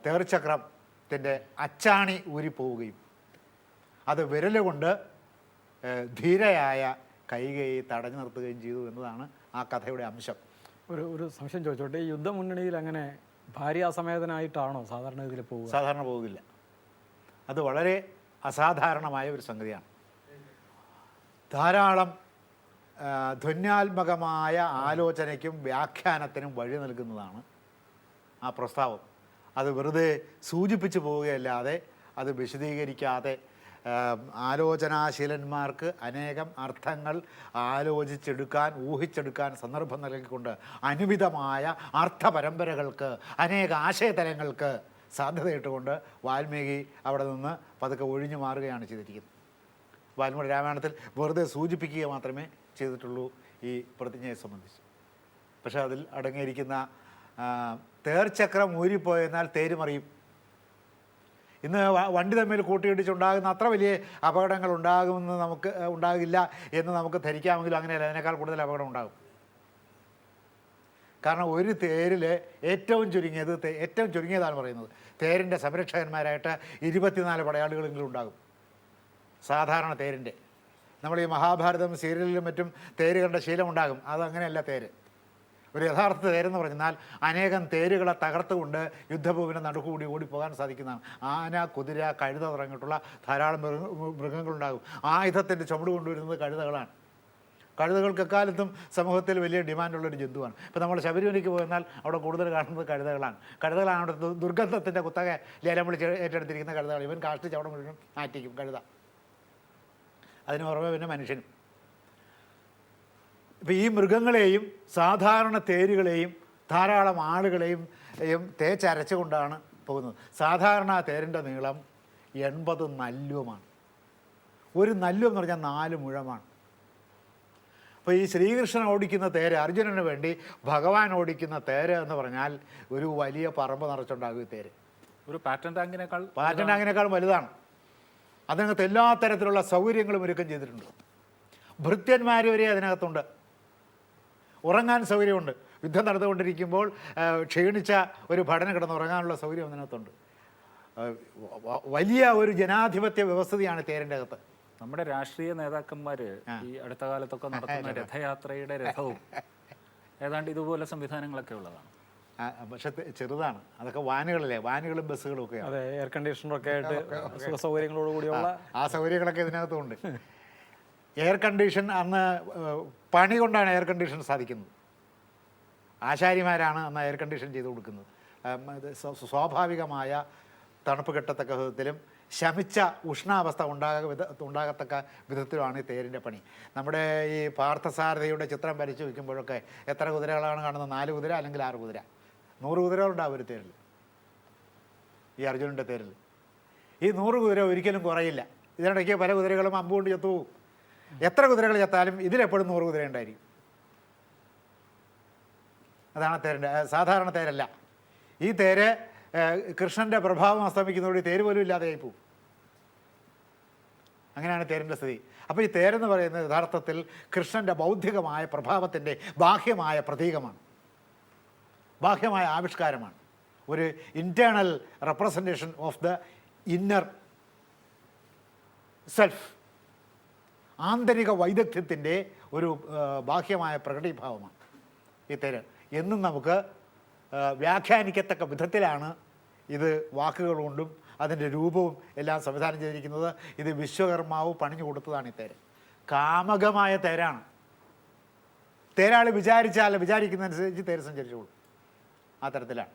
തേർച്ചക്രത്തിൻ്റെ അച്ചാണി ഊരിപ്പോവുകയും അത് വിരലുകൊണ്ട് ധീരയായ കൈകൈയെ തടഞ്ഞു നിർത്തുകയും ചെയ്തു എന്നതാണ് ആ കഥയുടെ അംശം. ഒരു സംശയം ചോദിച്ചോട്ടെ, ഈ യുദ്ധമുന്നണിയിൽ അങ്ങനെ ഭാര്യാസമേതനായിട്ടാണോ സാധാരണ ഇതിൽ പോകുക? സാധാരണ പോകില്ല. അത് വളരെ അസാധാരണമായ ഒരു സംഗതിയാണ്. ധാരാളം ധ്വന്യാത്മകമായ ആലോചനയ്ക്കും വ്യാഖ്യാനത്തിനും വഴി നൽകുന്നതാണ് ആ പ്രസ്താവം. അത് വെറുതെ സൂചിപ്പിച്ചു പോവുകയല്ലാതെ അത് വിശദീകരിക്കാതെ ആലോചനാശീലന്മാർക്ക് അനേകം അർത്ഥങ്ങൾ ആലോചിച്ചെടുക്കാൻ ഊഹിച്ചെടുക്കാൻ സന്ദർഭം നൽകിക്കൊണ്ട് അനുവിധമായ അർത്ഥപരമ്പരകൾക്ക് അനേക ആശയതലങ്ങൾക്ക് സാധ്യതയിട്ടുകൊണ്ട് വാൽമീകി അവിടെ നിന്ന് പതുക്കെ ഒഴിഞ്ഞു മാറുകയാണ് ചെയ്തിരിക്കുന്നത്. വാൽമീകി രാമായണത്തിൽ വെറുതെ സൂചിപ്പിക്കുക മാത്രമേ ചെയ്തിട്ടുള്ളൂ ഈ പ്രതിജ്ഞയെ സംബന്ധിച്ച്. പക്ഷേ അതിൽ അടങ്ങിയിരിക്കുന്ന തേർച്ചക്രം ഊരിപ്പോയെന്നാൽ തേര് മറിയും. ഇന്ന് വണ്ടി തമ്മിൽ കൂട്ടിയിടിച്ചുണ്ടാകുന്ന അത്ര വലിയ അപകടങ്ങൾ ഉണ്ടാകില്ല എന്ന് നമുക്ക് ധരിക്കാമെങ്കിലും അങ്ങനെയല്ല, അതിനേക്കാൾ കൂടുതൽ അപകടം ഉണ്ടാകും. കാരണം ഒരു തേരിൽ ഏറ്റവും ചുരുങ്ങിയതാണ് പറയുന്നത്, തേരിൻ്റെ സംരക്ഷകന്മാരായിട്ട് 24 പടയാളികളെങ്കിലും ഉണ്ടാകും സാധാരണ തേരിൻ്റെ. നമ്മൾ ഈ മഹാഭാരതം സീരിയലിലും മറ്റും തേര് കണ്ട ശീലമുണ്ടാകും. അതങ്ങനെയല്ല തേര്. ഒരു യഥാർത്ഥ തേരെന്ന് പറഞ്ഞാൽ അനേകം തേരുകളെ തകർത്തുകൊണ്ട് യുദ്ധഭൂമിനെ നടുക്കുകൂടി ഓടിപ്പോകാൻ സാധിക്കുന്നതാണ്. ആന, കുതിര, കഴുത തുടങ്ങിയിട്ടുള്ള ധാരാളം മൃഗങ്ങളുണ്ടാകും. ആയുധത്തിൻ്റെ ചുമട് കൊണ്ടുവരുന്നത് കഴുതകളാണ്. കഴുതകൾക്ക് എക്കാലത്തും സമൂഹത്തിൽ വലിയ ഡിമാൻഡുള്ളൊരു ജന്തുവാണ്. ഇപ്പോൾ നമ്മൾ ശബരിമലയ്ക്ക് പോയെന്നാൽ അവിടെ കൂടുതൽ കാണുന്നത് കഴുതകളാണ്. കഴുതകളാണ് അവിടെ ദുർഗന്ധത്തിൻ്റെ കുത്തക ലേലം വിളിച്ച് ഏറ്റെടുത്തിരിക്കുന്ന കഴുതകൾ. ഇവൻ കാഷ്ടിച്ച് അവിടെ മുഴുവൻ മാറ്റിക്കും കഴുത. അതിന് പുറമെ പിന്നെ മനുഷ്യനും. ഇപ്പോൾ ഈ മൃഗങ്ങളെയും സാധാരണ തേരുകളെയും ധാരാളം ആളുകളെയും തേച്ചരച്ചുകൊണ്ടാണ് പോകുന്നത്. സാധാരണ തേരിൻ്റെ നീളം 80 നല്ലുമാണ്. ഒരു നല്ലു എന്ന് പറഞ്ഞാൽ 4 മുഴമാണ്. അപ്പോൾ ഈ ശ്രീകൃഷ്ണൻ ഓടിക്കുന്ന തേര്, അർജുനന് വേണ്ടി ഭഗവാൻ ഓടിക്കുന്ന തേര് എന്ന് പറഞ്ഞാൽ ഒരു വലിയ പറമ്പ് നിറച്ചുണ്ടാകും. ഈ തേര് ഒരു പാറ്റൻ ടാങ്കിനേക്കാൾ വലുതാണ്. അതിനകത്ത് എല്ലാ തരത്തിലുള്ള സൗകര്യങ്ങളും ഒരുക്കം ചെയ്തിട്ടുണ്ട്. ഭൃത്യന്മാർ വരെ അതിനകത്തുണ്ട്. ഉറങ്ങാൻ സൗകര്യമുണ്ട്. യുദ്ധം നടന്നുകൊണ്ടിരിക്കുമ്പോൾ ക്ഷീണിച്ച ഒരു ഭടന് കിടന്ന് ഉറങ്ങാനുള്ള സൗകര്യം അതിനകത്തുണ്ട്. വലിയ ഒരു ജനാധിപത്യ വ്യവസ്ഥയാണ് തേരിൻ്റെ അകത്ത്. നമ്മുടെ രാഷ്ട്രീയ നേതാക്കന്മാർ ഈ അടുത്ത കാലത്തൊക്കെ നടത്തുന്ന രഥയാത്രയുടെ രഥവും ഏതാണ്ട് ഇതുപോലെ സംവിധാനങ്ങളൊക്കെ ഉള്ളതാണ്. പക്ഷെ ചെറുതാണ്. അതൊക്കെ വാനുകളല്ലേ, വാനുകളും ബസ്സുകളും ഒക്കെ. അതെ, എയർ കണ്ടീഷണറൊക്കെ ആയിട്ട് സൗകര്യങ്ങളോട് കൂടിയുള്ള ആ സൗകര്യങ്ങളൊക്കെ ഇതിനകത്തുണ്ട്. എയർ കണ്ടീഷൻ അന്ന് പണി കൊണ്ടാണ് എയർ കണ്ടീഷൻ സാധിക്കുന്നത്. ആശാരിമാരാണ് അന്ന് എയർ കണ്ടീഷൻ ചെയ്ത് കൊടുക്കുന്നത്. സ്വാഭാവികമായ തണുപ്പ് കിട്ടത്തക്ക വിധത്തിലും ശമിച്ച ഉഷ്ണാവസ്ഥ ഉണ്ടാകത്തക്ക വിധത്തിലുമാണ് ഈ തേരിൻ്റെ പണി. നമ്മുടെ ഈ പാർത്ഥസാരഥിയുടെ ചിത്രം വരച്ച് വയ്ക്കുമ്പോഴൊക്കെ എത്ര കുതിരകളാണ് കാണുന്നത്? 4 കുതിര അല്ലെങ്കിൽ 6 കുതിര. 100 കുതിരകളുണ്ടാവും ഒരു തേരിൽ, ഈ അർജുനൻ്റെ തേരിൽ. ഈ 100 കുതിര ഒരിക്കലും കുറയില്ല. ഇതിനിടയ്ക്ക് പല കുതിരകളും അമ്പുകൊണ്ട് ചത്തുപോകും. എത്ര കുതിരകൾ ചത്താലും ഇതിലെപ്പോഴും 100 കുതിര ഉണ്ടായിരിക്കും. അതാണ് തേരിൻ്റെ സാധാരണ തേരല്ല. ഈ തേര് കൃഷ്ണൻ്റെ പ്രഭാവം അസ്തമിക്കുന്നതോടെ തേര് പോലും ഇല്ലാതെയായി പോകും. അങ്ങനെയാണ് തേരിൻ്റെ സ്ഥിതി. അപ്പോൾ ഈ തേരെന്ന് പറയുന്നത് യഥാർത്ഥത്തിൽ കൃഷ്ണൻ്റെ ബൗദ്ധികമായ പ്രഭാവത്തിൻ്റെ ബാഹ്യമായ പ്രതീകമാണ്, ബാഹ്യമായ ആവിഷ്കാരമാണ്. ഒരു internal representation of the inner self, ആന്തരിക വൈദഗ്ധ്യത്തിൻ്റെ ഒരു ബാഹ്യമായ പ്രകടീഭാവമാണ് ഈ തേര്. എന്നും നമുക്ക് വ്യാഖ്യാനിക്കത്തക്ക വിധത്തിലാണ് ഇത് വാക്കുകൾ കൊണ്ടും അതിൻ്റെ രൂപവും എല്ലാം സംവിധാനം ചെയ്തിരിക്കുന്നത്. ഇത് വിശ്വകർമാവ് പണിഞ്ഞു കൊടുത്തതാണ് ഈ തേര്. കാമകമായ തേരാണ്. തേരാൾ വിചാരിക്കുന്നതനുസരിച്ച് തേര് സഞ്ചരിച്ചോളൂ. ആ തരത്തിലാണ്.